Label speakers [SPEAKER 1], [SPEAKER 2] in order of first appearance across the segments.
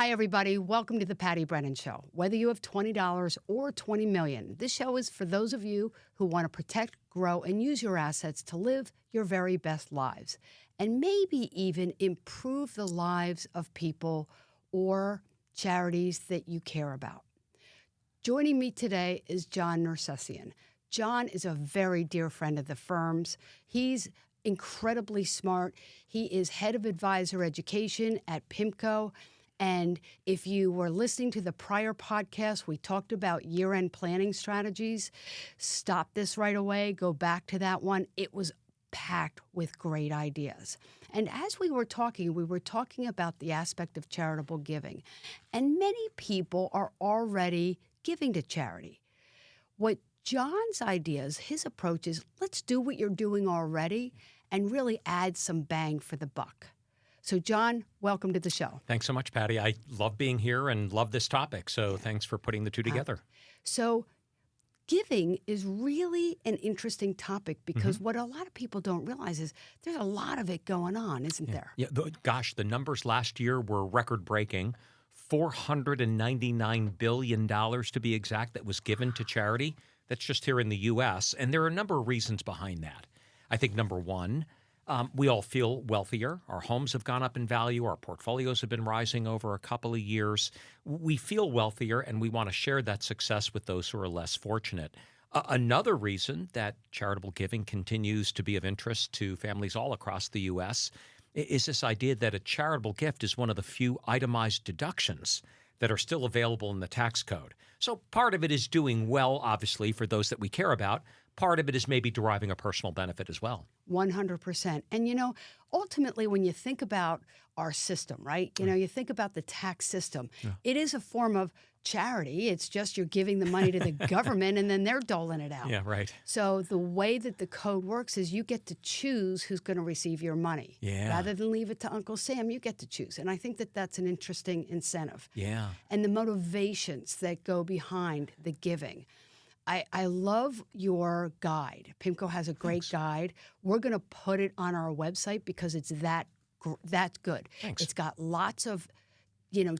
[SPEAKER 1] Hi, everybody. Welcome to the Patti Brennan Show. Whether you have $20 or $20 million, this show is for those of you who want to protect, grow, and use your assets to live your very best lives, and maybe even improve the lives of people or charities that you care about. Joining me today is John Nersesian. John is a very dear friend of the firm's. He's incredibly smart. He is head of advisor education at PIMCO. And if you were listening to the prior podcast, we talked about year-end planning strategies. Stop this right away. Go back to that one. It was packed with great ideas. And as we were talking about the aspect of charitable giving. And many people are already giving to charity. What John's ideas, his approach is, let's do what you're doing already and really add some bang for the buck. So, John, welcome to the show.
[SPEAKER 2] Thanks so much, Patti. I love being here and love this topic, so thanks for putting the two together.
[SPEAKER 1] So, giving is really an interesting topic because what a lot of people don't realize is there's a lot of it going on, isn't there?
[SPEAKER 2] Yeah, gosh, the numbers last year were record-breaking. $499 billion, to be exact, that was given to charity. That's just here in the U.S., and there are a number of reasons behind that. I think number one, we all feel wealthier. Our homes have gone up in value. Our portfolios have been rising over a couple of years. We feel wealthier, and we want to share that success with those who are less fortunate. Another reason that charitable giving continues to be of interest to families all across the U.S. is this idea that a charitable gift is one of the few itemized deductions that are still available in the tax code. So part of it is doing well, obviously, for those that we care about. Part of it is maybe deriving a personal benefit as well.
[SPEAKER 1] 100%. And, ultimately, when you think about our system, right, you think about the tax system, it is a form of charity. It's just you're giving the money to the government and then they're doling it out.
[SPEAKER 2] Yeah, right.
[SPEAKER 1] So the way that the code works is you get to choose who's going to receive your money.
[SPEAKER 2] Yeah.
[SPEAKER 1] Rather than leave it to Uncle Sam, you get to choose. And I think that that's an interesting incentive.
[SPEAKER 2] Yeah.
[SPEAKER 1] And the motivations that go behind the giving. I love your guide. PIMCO has a great guide. We're going to put it on our website because it's that good.
[SPEAKER 2] Thanks.
[SPEAKER 1] It's got lots of,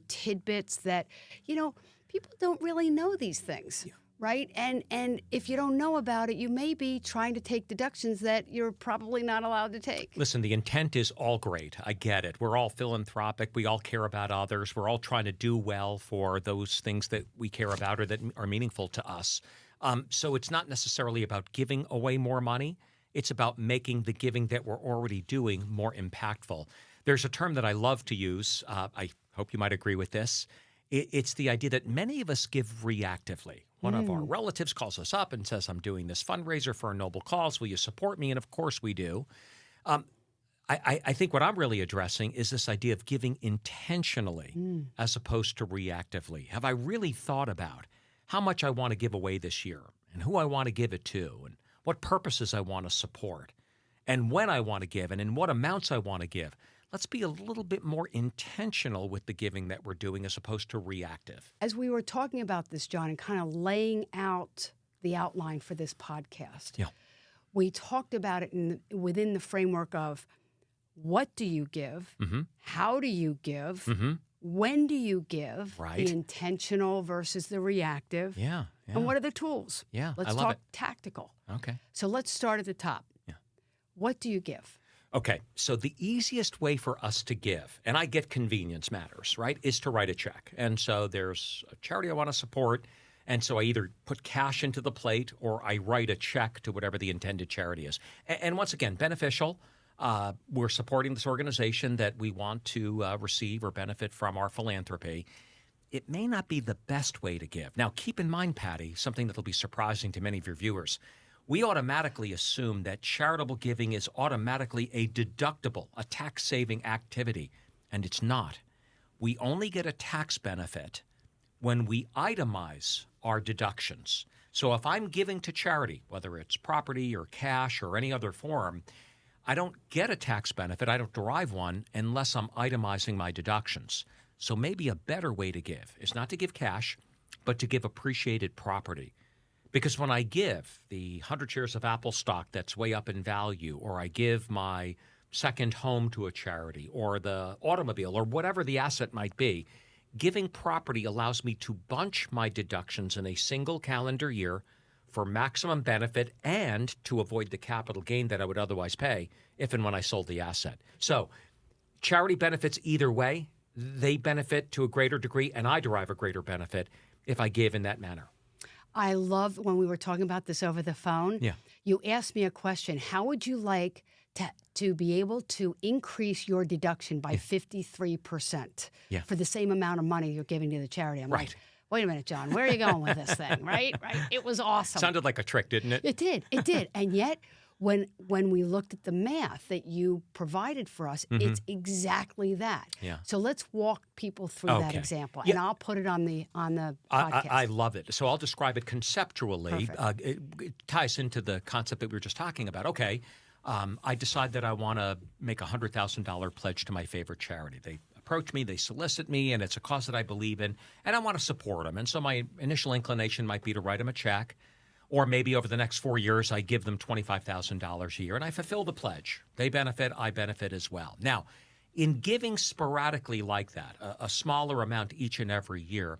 [SPEAKER 1] tidbits that, people don't really know these things, right? And if you don't know about it, you may be trying to take deductions that you're probably not allowed to take.
[SPEAKER 2] Listen, the intent is all great. I get it. We're all philanthropic. We all care about others. We're all trying to do well for those things that we care about or that are meaningful to us. So it's not necessarily about giving away more money. It's about making the giving that we're already doing more impactful. There's a term that I love to use. I hope you might agree with this. It's the idea that many of us give reactively. One of our relatives calls us up and says, I'm doing this fundraiser for a noble cause. Will you support me? And of course we do. I think what I'm really addressing is this idea of giving intentionally as opposed to reactively. Have I really thought about how much I want to give away this year and who I want to give it to and what purposes I want to support and when I want to give and in what amounts I want to give? Let's be a little bit more intentional with the giving that we're doing as opposed to reactive.
[SPEAKER 1] As we were talking about this, John, and kind of laying out the outline for this podcast, we talked about it within the framework of what do you give, how do you give, when do you give, the intentional versus the reactive, and what are the tools? Let's talk tactical.
[SPEAKER 2] Okay.
[SPEAKER 1] So let's start at the top. What do you give?
[SPEAKER 2] Okay, so the easiest way for us to give, and I get convenience matters, right, is to write a check. And so there's a charity I want to support, and so I either put cash into the plate or I write a check to whatever the intended charity is. And once again, beneficial. We're supporting this organization that we want to receive or benefit from our philanthropy. It may not be the best way to give. Now, keep in mind, Patti, something that will be surprising to many of your viewers. We automatically assume that charitable giving is automatically a deductible, a tax-saving activity, and it's not. We only get a tax benefit when we itemize our deductions. So if I'm giving to charity, whether it's property or cash or any other form, I don't get a tax benefit, I don't derive one, unless I'm itemizing my deductions. So maybe a better way to give is not to give cash, but to give appreciated property. Because when I give the 100 shares of Apple stock that's way up in value, or I give my second home to a charity, or the automobile, or whatever the asset might be, Giving property allows me to bunch my deductions in a single calendar year for maximum benefit and to avoid the capital gain that I would otherwise pay if and when I sold the asset. So charity benefits either way. They benefit to a greater degree, and I derive a greater benefit if I give in that manner.
[SPEAKER 1] I love when we were talking about this over the phone.
[SPEAKER 2] Yeah.
[SPEAKER 1] You asked me a question. How would you like to be able to increase your deduction by 53% for the same amount of money you're giving to the charity? I'm like, wait a minute, John, where are you going with this thing, right? It was awesome.
[SPEAKER 2] Sounded like a trick, didn't it?
[SPEAKER 1] It did. And yet, when we looked at the math that you provided for us, it's exactly that.
[SPEAKER 2] Yeah.
[SPEAKER 1] So let's walk people through that example, and I'll put it on the podcast.
[SPEAKER 2] I love it. So I'll describe it conceptually. It ties into the concept that we were just talking about. Okay, I decide that I want to make a $100,000 pledge to my favorite charity. They approach me, they solicit me, and it's a cause that I believe in, and I want to support them. And so my initial inclination might be to write them a check, or maybe over the next 4 years, I give them $25,000 a year, and I fulfill the pledge. They benefit, I benefit as well. Now, in giving sporadically like that, a smaller amount each and every year,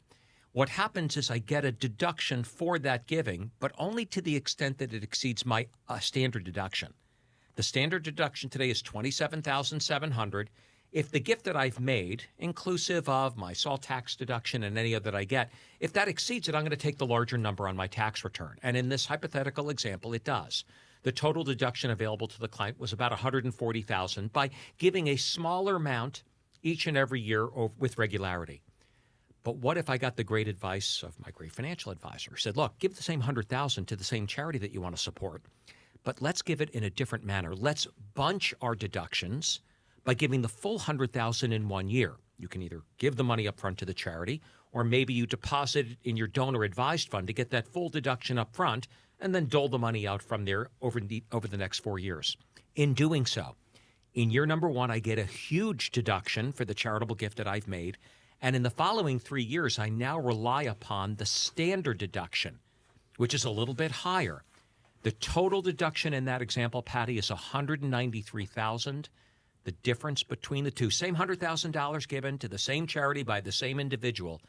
[SPEAKER 2] what happens is I get a deduction for that giving, but only to the extent that it exceeds my standard deduction. The standard deduction today is $27,700. If the gift that I've made, inclusive of my SALT tax deduction and any other that I get, if that exceeds it, I'm going to take the larger number on my tax return. And in this hypothetical example, it does. The total deduction available to the client was about $140,000 by giving a smaller amount each and every year with regularity. But what if I got the great advice of my great financial advisor who said, look, give the same $100,000 to the same charity that you want to support, but let's give it in a different manner. Let's bunch our deductions by giving the full $100,000 in 1 year. You can either give the money up front to the charity, or maybe you deposit it in your donor advised fund to get that full deduction up front and then dole the money out from there over the next 4 years. In doing so, in year number 1, I get a huge deduction for the charitable gift that I've made. And in the following 3 years, I now rely upon the standard deduction, which is a little bit higher. The total deduction in that example, Patti, is $193,000. The difference between the two, same $100,000 given to the same charity by the same individual,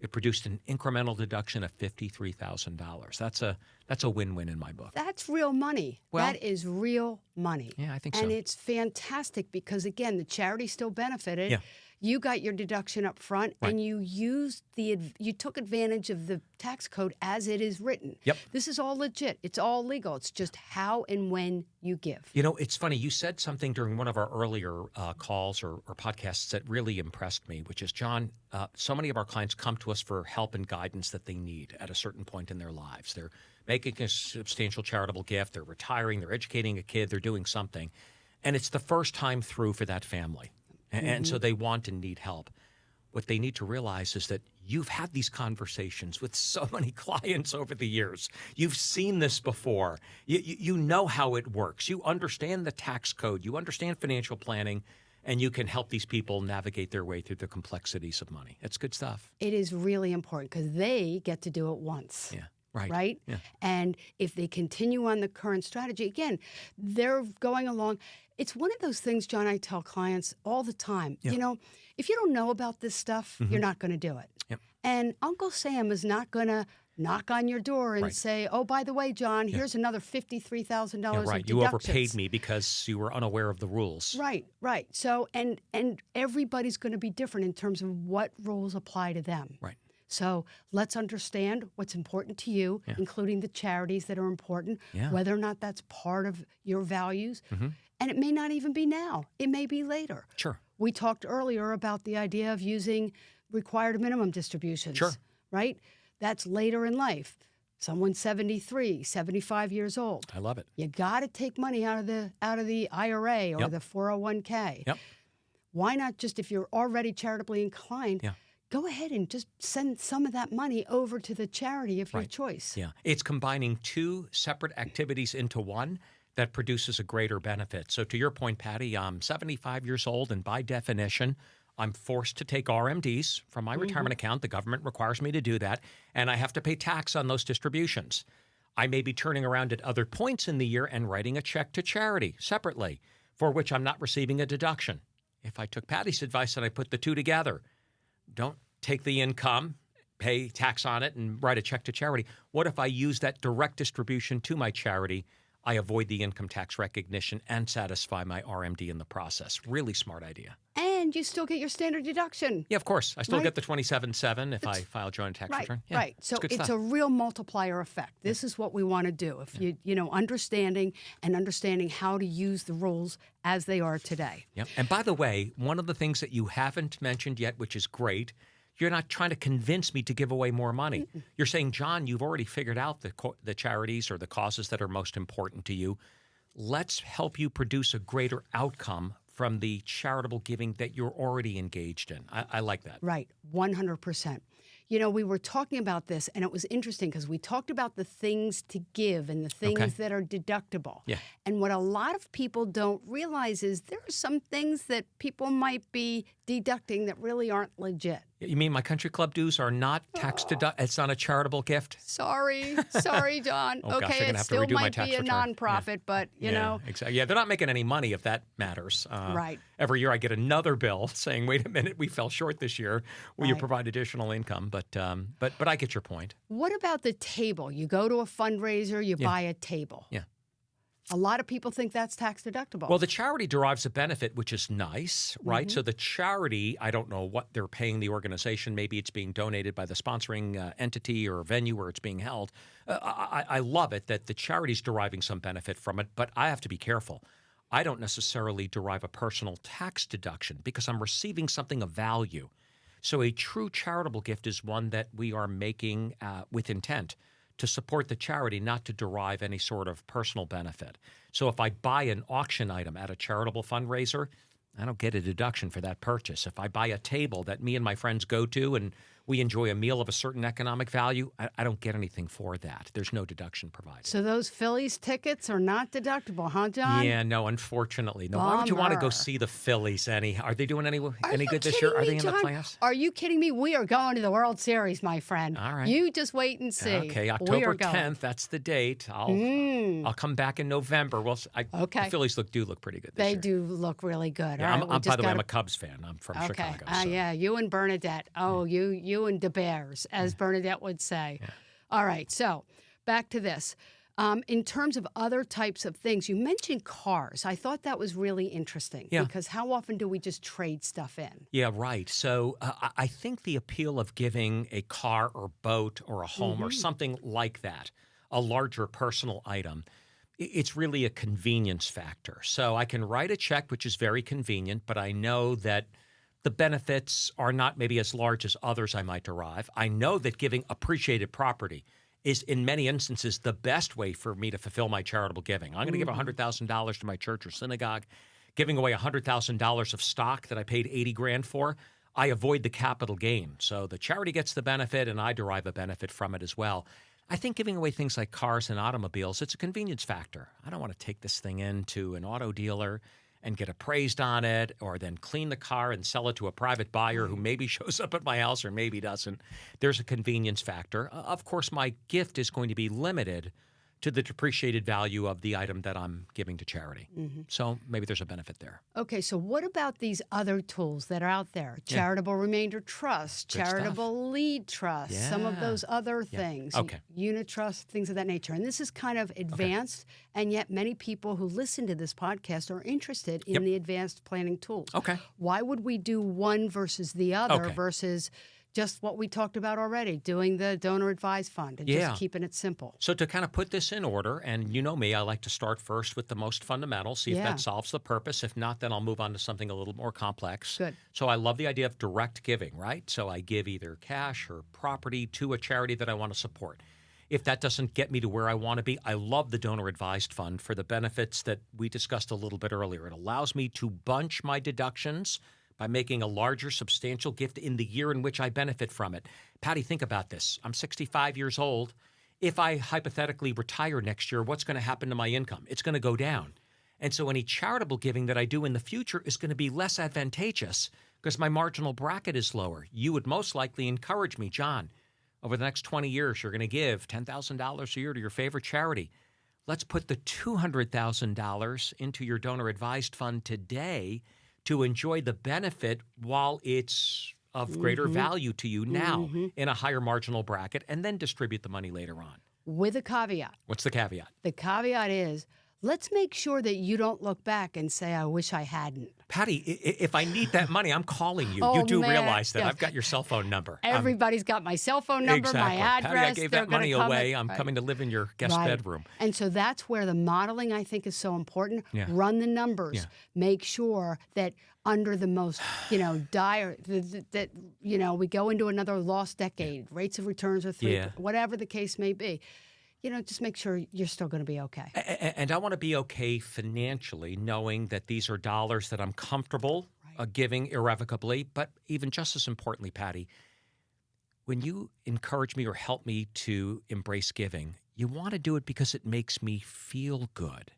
[SPEAKER 2] it produced an incremental deduction of $53,000. That's a win-win in my book.
[SPEAKER 1] That's real money.
[SPEAKER 2] Well,
[SPEAKER 1] that is real money.
[SPEAKER 2] Yeah, I think so.
[SPEAKER 1] And it's fantastic because, again, the charity still benefited.
[SPEAKER 2] Yeah.
[SPEAKER 1] You got your deduction up front, and you took advantage of the tax code as it is written.
[SPEAKER 2] Yep.
[SPEAKER 1] This is all legit. It's all legal. It's just how and when you give.
[SPEAKER 2] You know, it's funny. You said something during one of our earlier calls or podcasts that really impressed me, which is, John, so many of our clients come to us for help and guidance that they need at a certain point in their lives. They're making a substantial charitable gift. They're retiring. They're educating a kid. They're doing something. And it's the first time through for that family. And so they want and need help. What they need to realize is that you've had these conversations with so many clients over the years. You've seen this before. You know how it works. You understand the tax code. You understand financial planning. And you can help these people navigate their way through the complexities of money. It's good stuff.
[SPEAKER 1] It is really important because they get to do it once.
[SPEAKER 2] Yeah. Right.
[SPEAKER 1] Right?
[SPEAKER 2] Yeah.
[SPEAKER 1] And if they continue on the current strategy, again, they're going along. It's one of those things, John, I tell clients all the time.
[SPEAKER 2] Yeah.
[SPEAKER 1] You know, if you don't know about this stuff, you're not going to do it.
[SPEAKER 2] Yep.
[SPEAKER 1] And Uncle Sam is not going to knock on your door and say, oh, by the way, John, here's another $53,000
[SPEAKER 2] Yeah,
[SPEAKER 1] of
[SPEAKER 2] right.
[SPEAKER 1] deductions.
[SPEAKER 2] You overpaid me because you were unaware of the rules.
[SPEAKER 1] Right. So, and everybody's going to be different in terms of what rules apply to them.
[SPEAKER 2] Right.
[SPEAKER 1] So let's understand what's important to you, including the charities that are important, whether or not that's part of your values. And it may not even be now. It may be later.
[SPEAKER 2] Sure.
[SPEAKER 1] We talked earlier about the idea of using required minimum distributions.
[SPEAKER 2] Sure.
[SPEAKER 1] Right? That's later in life. Someone's 73, 75 years old.
[SPEAKER 2] I love it.
[SPEAKER 1] You got to take money out of the IRA or the 401k.
[SPEAKER 2] Yep.
[SPEAKER 1] Why not just, if you're already charitably inclined, go ahead and just send some of that money over to the charity of your choice.
[SPEAKER 2] Yeah. It's combining two separate activities into one that produces a greater benefit. So to your point, Patti, I'm 75 years old, and by definition, I'm forced to take RMDs from my retirement account. The government requires me to do that, and I have to pay tax on those distributions. I may be turning around at other points in the year and writing a check to charity separately, for which I'm not receiving a deduction. If I took Patti's advice and I put the two together, don't take the income, pay tax on it, and write a check to charity. What if I use that direct distribution to my charity? I avoid the income tax recognition and satisfy my RMD in the process. Really smart idea.
[SPEAKER 1] And you still get your standard deduction.
[SPEAKER 2] Yeah, of course. I still
[SPEAKER 1] Right.
[SPEAKER 2] get the 27.7 if I file joint tax return. Yeah,
[SPEAKER 1] Right. So
[SPEAKER 2] good
[SPEAKER 1] it's
[SPEAKER 2] stuff.
[SPEAKER 1] a real multiplier effect. This is what we want to do. If understanding how to use the rules as they are today.
[SPEAKER 2] Yep. And by the way, one of the things that you haven't mentioned yet, which is great, you're not trying to convince me to give away more money. You're saying, John, you've already figured out the charities or the causes that are most important to you. Let's help you produce a greater outcome from the charitable giving that you're already engaged in. I like that.
[SPEAKER 1] Right, 100%. We were talking about this, and it was interesting because we talked about the things to give and the things that are deductible.
[SPEAKER 2] Yeah.
[SPEAKER 1] And what a lot of people don't realize is there are some things that people might be deducting that really aren't legit.
[SPEAKER 2] You mean my country club dues are not tax deduct? It's not a charitable gift?
[SPEAKER 1] Sorry, John.
[SPEAKER 2] Oh, gosh, I'm
[SPEAKER 1] okay,
[SPEAKER 2] gonna
[SPEAKER 1] it
[SPEAKER 2] have to
[SPEAKER 1] still
[SPEAKER 2] redo my
[SPEAKER 1] might
[SPEAKER 2] tax
[SPEAKER 1] be a
[SPEAKER 2] return.
[SPEAKER 1] nonprofit, but you know.
[SPEAKER 2] Exactly. Yeah, they're not making any money if that matters.
[SPEAKER 1] Right.
[SPEAKER 2] Every year I get another bill saying, "Wait a minute, we fell short this year. Will you
[SPEAKER 1] Right.
[SPEAKER 2] provide additional income?" But I get your point.
[SPEAKER 1] What about the table? You go to a fundraiser, you buy a table.
[SPEAKER 2] Yeah.
[SPEAKER 1] A lot of people think that's tax deductible.
[SPEAKER 2] Well, the charity derives a benefit, which is nice, right? So the charity, I don't know what they're paying the organization. Maybe it's being donated by the sponsoring entity or venue where it's being held. I love it that the charity's deriving some benefit from it, but I have to be careful. I don't necessarily derive a personal tax deduction because I'm receiving something of value. So a true charitable gift is one that we are making with intent to support the charity, not to derive any sort of personal benefit. So if I buy an auction item at a charitable fundraiser, I don't get a deduction for that purchase. If I buy a table that me and my friends go to and we enjoy a meal of a certain economic value, I don't get anything for that. There's no deduction provided.
[SPEAKER 1] So those Phillies tickets are not deductible, huh, John?
[SPEAKER 2] Yeah, no, unfortunately. No. Why would you want to go
[SPEAKER 1] Bummer.
[SPEAKER 2] see the Phillies? Are they doing any
[SPEAKER 1] you
[SPEAKER 2] good this year?
[SPEAKER 1] kidding
[SPEAKER 2] Are
[SPEAKER 1] me,
[SPEAKER 2] they in the
[SPEAKER 1] John?
[SPEAKER 2] playoffs?
[SPEAKER 1] Are you kidding me? We are going to the World Series, my friend.
[SPEAKER 2] All right.
[SPEAKER 1] You just wait and see.
[SPEAKER 2] Okay,
[SPEAKER 1] We
[SPEAKER 2] October
[SPEAKER 1] are going.
[SPEAKER 2] 10th. That's the date. I'll come back in November. Well,
[SPEAKER 1] Okay.
[SPEAKER 2] The Phillies do look pretty good this
[SPEAKER 1] They
[SPEAKER 2] year.
[SPEAKER 1] do look really good.
[SPEAKER 2] Yeah,
[SPEAKER 1] All right, we
[SPEAKER 2] by
[SPEAKER 1] just
[SPEAKER 2] the way, I'm
[SPEAKER 1] gotta-
[SPEAKER 2] a Cubs fan. I'm from
[SPEAKER 1] Okay.
[SPEAKER 2] Chicago. So.
[SPEAKER 1] Yeah, you and Bernadette. Oh, you and the Bears, as Bernadette would say. All right, so back to this. In terms of other types of things, you mentioned cars. I thought that was really interesting because how often do we just trade stuff in?
[SPEAKER 2] Yeah, right. So I think the appeal of giving a car or boat or a home or something like that, a larger personal item, it's really a convenience factor. So I can write a check, which is very convenient, but I know that the benefits are not maybe as large as others I might derive. I know that giving appreciated property is in many instances the best way for me to fulfill my charitable giving. I'm going to give $100,000 to my church or synagogue, giving away $100,000 of stock that I paid $80,000 for. I avoid the capital gain. So the charity gets the benefit and I derive a benefit from it as well. I think giving away things like cars and automobiles, it's a convenience factor. I don't want to take this thing into an auto dealer and get appraised on it, or then clean the car and sell it to a private buyer who maybe shows up at my house or maybe doesn't. There's a convenience factor. Of course, my gift is going to be limited to the depreciated value of the item that I'm giving to charity. So maybe there's a benefit there.
[SPEAKER 1] Okay, so what about these other tools that are out there? Charitable Remainder Trust,
[SPEAKER 2] Good stuff.
[SPEAKER 1] Charitable Lead Trust, some of
[SPEAKER 2] Yeah.
[SPEAKER 1] those other things,
[SPEAKER 2] Okay.
[SPEAKER 1] Unit Trust, things of that nature. And this is kind of advanced, and yet many people who listen to this podcast are interested in the advanced planning tools.
[SPEAKER 2] Okay.
[SPEAKER 1] Why would we do one versus the other
[SPEAKER 2] Okay.
[SPEAKER 1] versus just what we talked about already, doing the donor advised fund and just keeping it simple?
[SPEAKER 2] So to kind of put this in order, and you know me, I like to start first with the most fundamental, see if that solves the purpose. If not, then I'll move on to something a little more complex.
[SPEAKER 1] Good.
[SPEAKER 2] So I love the idea of direct giving, right? So I give either cash or property to a charity that I want to support. If that doesn't get me to where I want to be, I love the donor advised fund for the benefits that we discussed a little bit earlier. It allows me to bunch my deductions by making a larger, substantial gift in the year in which I benefit from it. Patti, think about this. I'm 65 years old. If I hypothetically retire next year, what's going to happen to my income? It's going to go down. And so any charitable giving that I do in the future is going to be less advantageous because my marginal bracket is lower. You would most likely encourage me, John, over the next 20 years, you're going to give $10,000 a year to your favorite charity. Let's put the $200,000 into your donor advised fund today to enjoy the benefit while it's of greater value to you now in a higher marginal bracket, and then distribute the money later on.
[SPEAKER 1] With a caveat.
[SPEAKER 2] What's the caveat?
[SPEAKER 1] The caveat is, let's make sure that you don't look back and say, I wish I hadn't.
[SPEAKER 2] Patti, if I need that money, I'm calling you.
[SPEAKER 1] Oh,
[SPEAKER 2] You do
[SPEAKER 1] man.
[SPEAKER 2] realize that.
[SPEAKER 1] Yes.
[SPEAKER 2] I've got your cell phone number.
[SPEAKER 1] Everybody's got my cell phone number,
[SPEAKER 2] Exactly.
[SPEAKER 1] my address.
[SPEAKER 2] Patti, I gave
[SPEAKER 1] They're
[SPEAKER 2] that money
[SPEAKER 1] gonna come
[SPEAKER 2] away.
[SPEAKER 1] and-
[SPEAKER 2] I'm
[SPEAKER 1] Right.
[SPEAKER 2] coming to live in your guest
[SPEAKER 1] Right.
[SPEAKER 2] bedroom.
[SPEAKER 1] And so that's where the modeling, I think, is so important.
[SPEAKER 2] Yeah.
[SPEAKER 1] Run the numbers.
[SPEAKER 2] Yeah.
[SPEAKER 1] Make sure that under the most, dire, that, we go into another lost decade, rates of returns are 3,
[SPEAKER 2] Yeah.
[SPEAKER 1] whatever the case may be. Just make sure you're still going to be okay.
[SPEAKER 2] And I want to be okay financially, knowing that these are dollars that I'm comfortable giving irrevocably. But even just as importantly, Patti, when you encourage me or help me to embrace giving, you want to do it because it makes me feel good.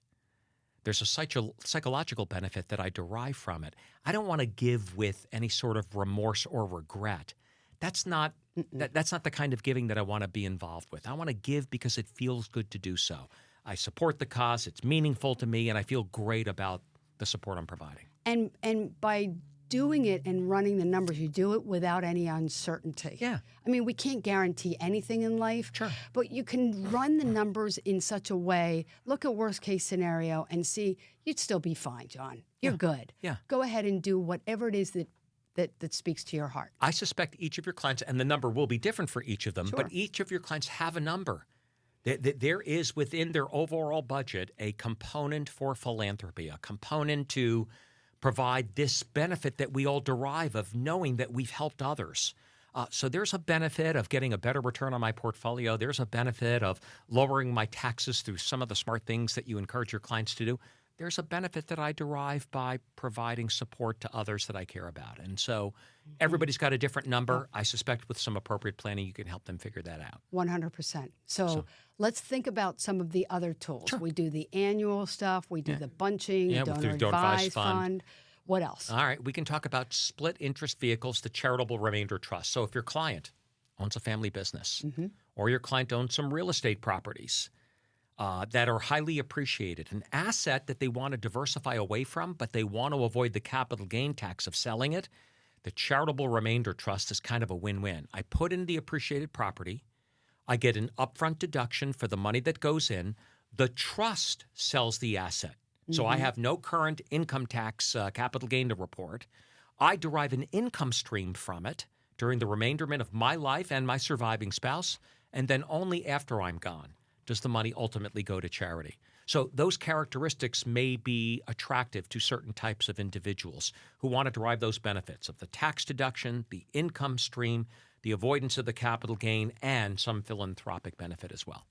[SPEAKER 2] There's a psychological benefit that I derive from it. I don't want to give with any sort of remorse or regret. That's not the kind of giving that I want to be involved with. I want to give because it feels good to do so. I support the cause. It's meaningful to me, and I feel great about the support I'm providing.
[SPEAKER 1] And by doing it and running the numbers, you do it without any uncertainty.
[SPEAKER 2] Yeah.
[SPEAKER 1] I mean, we can't guarantee anything in life,
[SPEAKER 2] Sure.
[SPEAKER 1] but you can run the numbers in such a way, look at worst case scenario and see you'd still be fine, John. You're good.
[SPEAKER 2] Yeah.
[SPEAKER 1] Go ahead and do whatever it is that speaks to your heart.
[SPEAKER 2] I suspect each of your clients, and the number will be different for each of them,
[SPEAKER 1] Sure.
[SPEAKER 2] but each of your clients have a number. There is within their overall budget a component for philanthropy, a component to provide this benefit that we all derive of knowing that we've helped others. So there's a benefit of getting a better return on my portfolio. There's a benefit of lowering my taxes through some of the smart things that you encourage your clients to do. There's a benefit that I derive by providing support to others that I care about. And so everybody's got a different number. I suspect with some appropriate planning, you can help them figure that out.
[SPEAKER 1] 100%. So let's think about some of the other tools.
[SPEAKER 2] Sure.
[SPEAKER 1] We do the annual stuff. We do the bunching,
[SPEAKER 2] Yeah,
[SPEAKER 1] donor
[SPEAKER 2] through the Donor
[SPEAKER 1] advised
[SPEAKER 2] Advised Fund.
[SPEAKER 1] fund. What else?
[SPEAKER 2] All right, we can talk about split interest vehicles, the charitable remainder trust. So if your client owns a family business or your client owns some real estate properties that are highly appreciated, an asset that they want to diversify away from, but they want to avoid the capital gain tax of selling it, the charitable remainder trust is kind of a win-win. I put in the appreciated property. I get an upfront deduction for the money that goes in. The trust sells the asset. So I have no current income tax capital gain to report. I derive an income stream from it during the remainderment of my life and my surviving spouse, and then only after I'm gone does the money ultimately go to charity. So those characteristics may be attractive to certain types of individuals who want to derive those benefits of the tax deduction, the income stream, the avoidance of the capital gain, and some philanthropic benefit as well.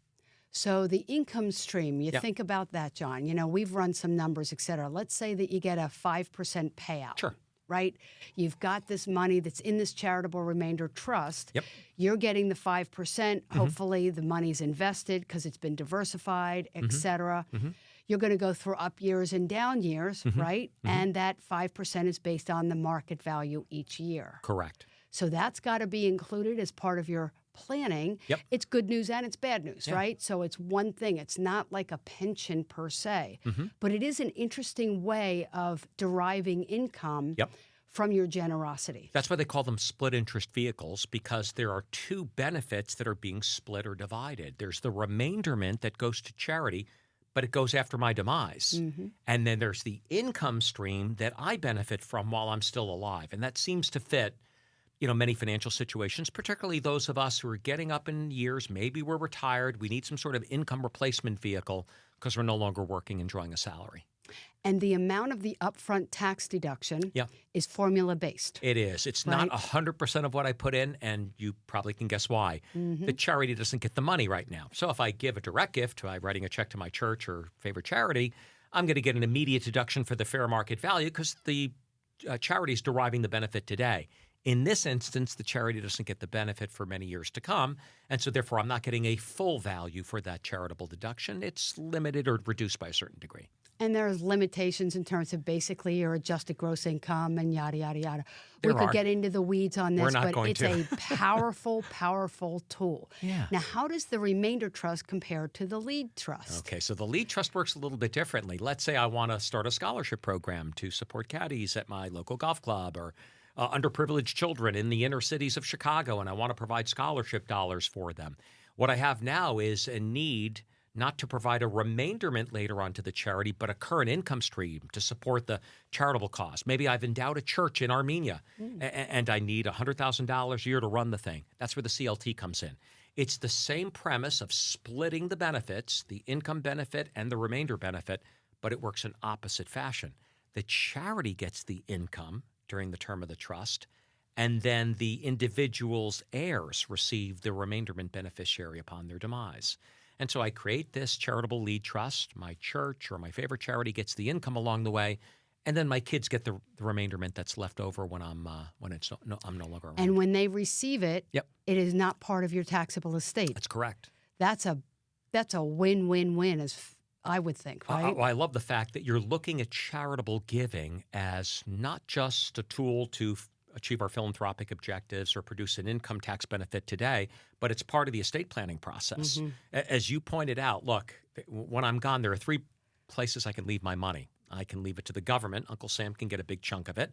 [SPEAKER 1] So the income stream, you
[SPEAKER 2] Yep.
[SPEAKER 1] think about that, John. We've run some numbers, et cetera. Let's say that you get a 5% payout.
[SPEAKER 2] Sure.
[SPEAKER 1] Right? You've got this money that's in this charitable remainder trust.
[SPEAKER 2] Yep.
[SPEAKER 1] You're getting the 5%. Hopefully the money's invested because it's been diversified, et cetera. You're going to go through up years and down years, right? And that 5% is based on the market value each year.
[SPEAKER 2] Correct.
[SPEAKER 1] So that's got to be included as part of your planning.
[SPEAKER 2] Yep.
[SPEAKER 1] It's good news and it's bad news,
[SPEAKER 2] Yeah.
[SPEAKER 1] right? So it's one thing. It's not like a pension per se, but it is an interesting way of deriving income
[SPEAKER 2] Yep.
[SPEAKER 1] from your generosity.
[SPEAKER 2] That's why they call them split interest vehicles, because there are two benefits that are being split or divided. There's the remainderment that goes to charity, but it goes after my demise. And then there's the income stream that I benefit from while I'm still alive. And that seems to fit many financial situations, particularly those of us who are getting up in years. Maybe we're retired. We need some sort of income replacement vehicle because we're no longer working and drawing a salary.
[SPEAKER 1] And the amount of the upfront tax deduction is formula-based.
[SPEAKER 2] It is. It's not 100% of what I put in, and you probably can guess why. The charity doesn't get the money right now. So if I give a direct gift by writing a check to my church or favorite charity, I'm going to get an immediate deduction for the fair market value because the charity is deriving the benefit today. In this instance, the charity doesn't get the benefit for many years to come, and so therefore I'm not getting a full value for that charitable deduction. It's limited or reduced by a certain degree.
[SPEAKER 1] And there's limitations in terms of basically your adjusted gross income and yada, yada, yada.
[SPEAKER 2] There
[SPEAKER 1] we could
[SPEAKER 2] are.
[SPEAKER 1] get into the weeds on
[SPEAKER 2] We're
[SPEAKER 1] this,
[SPEAKER 2] not
[SPEAKER 1] but
[SPEAKER 2] going
[SPEAKER 1] it's
[SPEAKER 2] to.
[SPEAKER 1] a powerful, powerful tool.
[SPEAKER 2] Yeah.
[SPEAKER 1] Now, how does the remainder trust compare to the lead trust?
[SPEAKER 2] Okay, so the lead trust works a little bit differently. Let's say I want to start a scholarship program to support caddies at my local golf club, or underprivileged children in the inner cities of Chicago, and I want to provide scholarship dollars for them. What I have now is a need not to provide a remainderment later on to the charity, but a current income stream to support the charitable cause. Maybe I've endowed a church in Armenia, and I need $100,000 a year to run the thing. That's where the CLT comes in. It's the same premise of splitting the benefits, the income benefit and the remainder benefit, but it works in opposite fashion. The charity gets the income during the term of the trust, and then the individual's heirs receive the remainderment beneficiary upon their demise. And so I create this charitable lead trust. My church or my favorite charity gets the income along the way, and then my kids get the remainderment that's left over when I'm no longer around.
[SPEAKER 1] And when they receive it,
[SPEAKER 2] Yep.
[SPEAKER 1] it is not part of your taxable estate.
[SPEAKER 2] That's correct.
[SPEAKER 1] That's a win-win-win, as I would think, right?
[SPEAKER 2] I love the fact that you're looking at charitable giving as not just a tool to achieve our philanthropic objectives or produce an income tax benefit today, but it's part of the estate planning process. As you pointed out, look, when I'm gone, there are three places I can leave my money. I can leave it to the government. Uncle Sam can get a big chunk of it.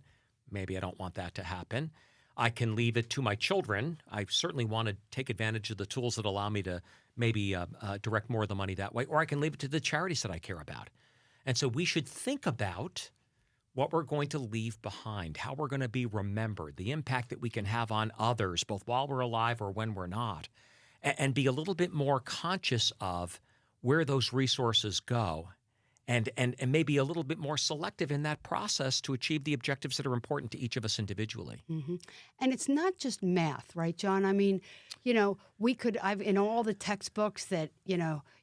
[SPEAKER 2] Maybe I don't want that to happen. I can leave it to my children. I certainly want to take advantage of the tools that allow me to maybe direct more of the money that way. Or I can leave it to the charities that I care about. And so we should think about what we're going to leave behind, how we're going to be remembered, the impact that we can have on others, both while we're alive or when we're not, and be a little bit more conscious of where those resources go and maybe a little bit more selective in that process to achieve the objectives that are important to each of us individually.
[SPEAKER 1] And it's not just math, right, John? I mean, I've in all the textbooks that,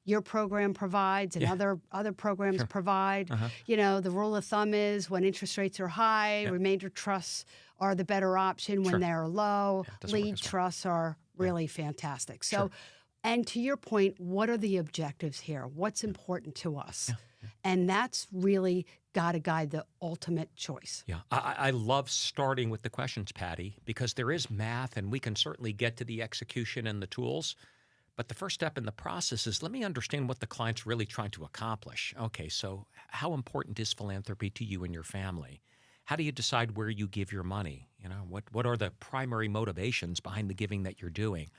[SPEAKER 1] your program provides and other programs provide, the rule of thumb is when interest rates are high, remainder trusts are the better option. When they're low, lead trusts are really fantastic. So, and to your point, what are the objectives here? What's important to us? And that's really got to guide the ultimate choice.
[SPEAKER 2] Yeah, I love starting with the questions, Patti, because there is math and we can certainly get to the execution and the tools. But the first step in the process is let me understand what the client's really trying to accomplish. Okay, so how important is philanthropy to you and your family? How do you decide where you give your money? What are the primary motivations behind the giving that you're doing?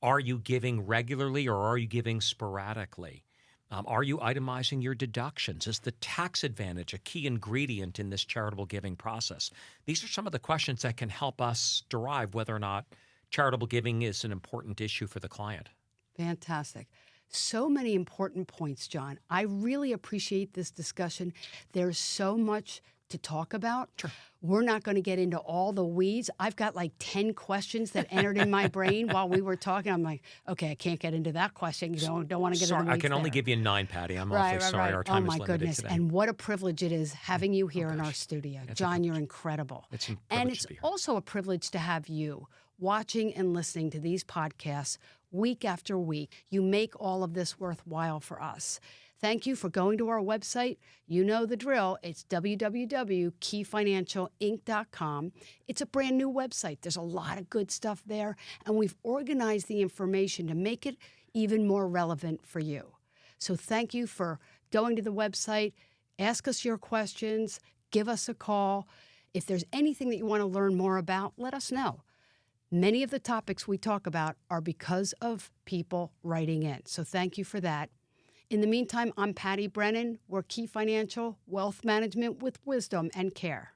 [SPEAKER 2] Are you giving regularly or are you giving sporadically? Are you itemizing your deductions? Is the tax advantage a key ingredient in this charitable giving process? These are some of the questions that can help us derive whether or not charitable giving is an important issue for the client.
[SPEAKER 1] Fantastic. So many important points, John. I really appreciate this discussion. There's so much to talk about.
[SPEAKER 2] Sure.
[SPEAKER 1] We're not going to get into all the weeds. I've got like 10 questions that entered in my brain while we were talking. I'm like, okay, I can't get into that question. Don't want to get into the weeds.
[SPEAKER 2] I can only give you 9, Patti. I'm awfully sorry. Our time is limited
[SPEAKER 1] goodness.
[SPEAKER 2] today.
[SPEAKER 1] And what a privilege it is having you here in our studio. John, you're incredible. And it's also a privilege to have you watching and listening to these podcasts week after week. You make all of this worthwhile for us. Thank you for going to our website. You know the drill. It's www.keyfinancialinc.com. It's a brand new website. There's a lot of good stuff there, and we've organized the information to make it even more relevant for you. So thank you for going to the website. Ask us your questions. Give us a call. If there's anything that you want to learn more about, let us know. Many of the topics we talk about are because of people writing in. So thank you for that. In the meantime, I'm Patti Brennan. We're Key Financial, Wealth Management with wisdom and care.